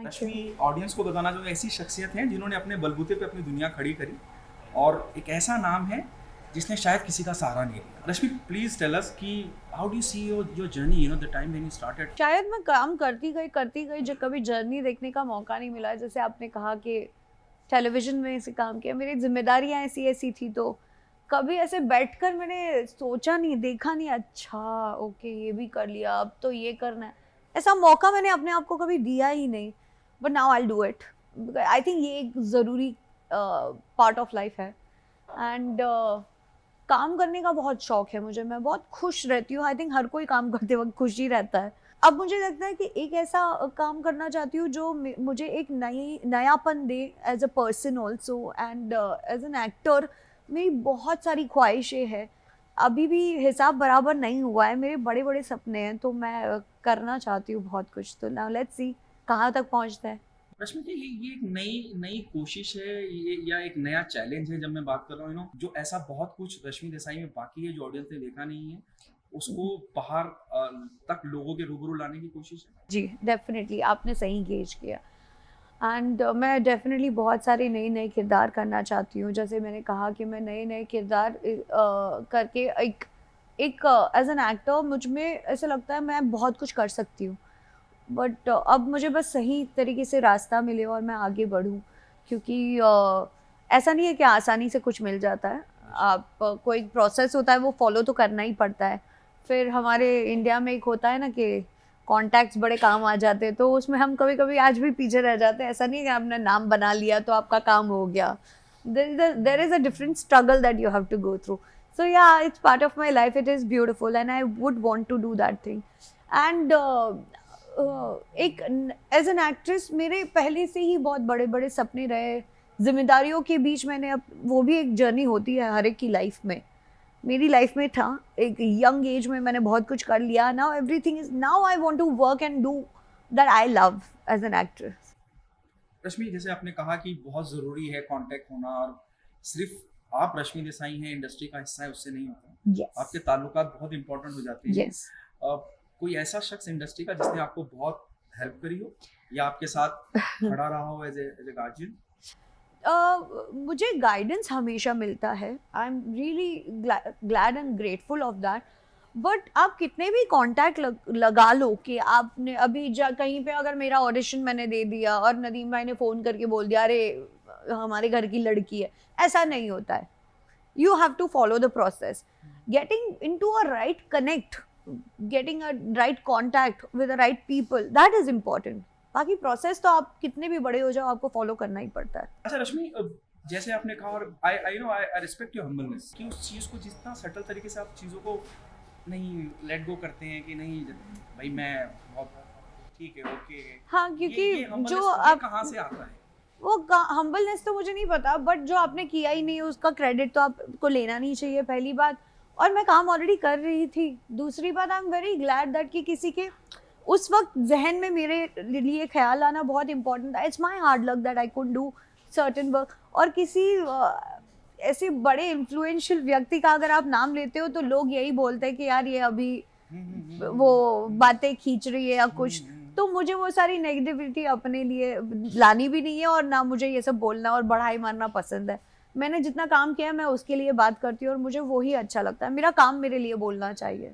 रश्मि audience को बताना जो ऐसी शख्सियत हैं जिन्होंने अपने बलबूते पे अपनी दुनिया खड़ी करी और एक ऐसा नाम है जिसने शायद किसी का सहारा नहीं लिया। रश्मि प्लीज टेल अस कि how do you see your journey, you know the time when you started. शायद मैं काम करती गई जो कभी जर्नी देखने का मौका नहीं मिला। जैसे आपने कहा कि टेलीविजन में ऐसे काम किया, मेरी जिम्मेदारियां ऐसी ऐसी थी, तो कभी ऐसे बैठकर मैंने सोचा नहीं, देखा नहीं, अच्छा ओके ये भी कर लिया, अब तो ये करना है, ऐसा मौका मैंने अपने आप को कभी दिया ही नहीं। But now I do it. I think ये एक ज़रूरी पार्ट ऑफ लाइफ है। एंड काम करने का बहुत शौक है मुझे, मैं बहुत खुश रहती हूँ। आई थिंक हर कोई काम करते वक्त खुश ही रहता है। अब मुझे लगता है कि एक ऐसा काम करना चाहती हूँ जो मुझे एक नयापन दे as a person also, and as an actor मेरी बहुत सारी ख्वाहिशें हैं। अभी भी हिसाब बराबर नहीं हुआ है, मेरे बड़े बड़े सपने हैं, तो मैं करना चाहती हूँ बहुत कुछ। तो नाउ लेट्स सी कहाँ तक पहुँचता है। रश्मि जी ये एक नई नई कोशिश है ये या एक नया चैलेंज है। जब मैं बात कर रहा हूँ यू नो जो ऐसा बहुत कुछ रश्मि देसाई में बाकी है जो ऑडियंस ने देखा नहीं है, उसको बाहर तक लोगों के रूबरू लाने की कोशिश है। जी डेफिनेटली आपने सही गेज किया। एंड मैं डेफिनेटली बहुत सारे नए नए किरदार करना चाहती हूँ। जैसे मैंने कहा कि मैं नए नए किरदार करके एक एक एज एन एक्टर मुझ में ऐसा लगता है मैं बहुत कुछ कर सकती हूँ। बट अब मुझे बस सही तरीके से रास्ता मिले और मैं आगे बढ़ूँ, क्योंकि ऐसा नहीं है कि आसानी से कुछ मिल जाता है। आप कोई प्रोसेस होता है वो फॉलो तो करना ही पड़ता है। फिर हमारे इंडिया में एक होता है ना कि कॉन्टैक्ट्स बड़े काम आ जाते हैं, तो उसमें हम कभी कभी आज भी पीछे रह जाते हैं। ऐसा नहीं है कि आपने नाम बना लिया तो आपका काम हो गया। There is a different struggle that you have to go through. So ya it's part of my life, it is beautiful and I would want to do that thing. And एक एज एन एक्ट्रेस मेरे पहले से ही बहुत बड़े बड़े सपने रहे। जिम्मेदारियों के बीच मैंने अब, वो भी एक जर्नी होती है हर एक की लाइफ में, मेरी लाइफ में था। एक यंग एज में मैंने बहुत कुछ कर लिया। Now everything is, now I want to work and do that I love as an actress. Rashmi जैसे आपने कहा कि बहुत ज़रूरी है कांटेक्ट होना और सिर्फ आप रश्मि देसाई हैं इंडस्ट्री का हिस्सा है उससे नहीं होता। यस आपके ताल्लुकात बहुत इंपॉर्टेंट हो जाते हैं। यस। कोई ऐसा शख्स इंडस्ट्री का जिसने आपको बहुत हेल्प करी हो या आपके साथ खड़ा रहा हो एज ए गार्जियन। मुझे गाइडेंस हमेशा मिलता है। I am really glad and grateful of that. But आप कितने भी कांटेक्ट लगा लो कि आपने अभी कहीं पे अगर मेरा ऑडिशन मैंने दे दिया और नदीम भाई ने फ़ोन करके बोल दिया अरे हमारे घर की लड़की है, ऐसा नहीं होता है। You have to follow the process. Getting into a right connect, getting a right contact with the right people, that is important. बाकी प्रोसेस तो आप कितने भी बड़े हो जाओ आपको फॉलो करना ही पड़ता है। अच्छा रश्मि जैसे आपने कहा और I know I respect your humbleness कि उस चीज़ को जितना सटल तरीके से आप चीज़ों को नहीं लेट गो करते हैं कि नहीं भाई मैं बहुत ठीक है ओके। हाँ क्योंकि ये जो आप कहाँ से आता है वो हम्बलनेस तो मुझे नहीं पता, बट जो आपने किया ही नहीं उसका क्रेडिट तो आपको लेना नहीं चाहिए, पहली बात। और मैं काम ऑलरेडी कर रही थी। दूसरी बात I am very glad that कि किसी के उस वक्त जहन में मेरे लिए ख्याल आना बहुत इंपॉर्टेंट था। It's my hard luck that I could do certain work. और किसी ऐसे बड़े इन्फ्लुएंशियल व्यक्ति का अगर आप नाम लेते हो तो लोग यही बोलते हैं कि यार ये अभी वो बातें खींच रही है या कुछ। तो मुझे वो सारी नेगेटिविटी अपने लिए लानी भी नहीं है और ना मुझे ये सब बोलना और बढ़ाई मारना पसंद है। मैंने जितना काम किया मैं उसके लिए बात करती हूँ और मुझे वही अच्छा लगता है। मेरा काम मेरे लिए बोलना चाहिए।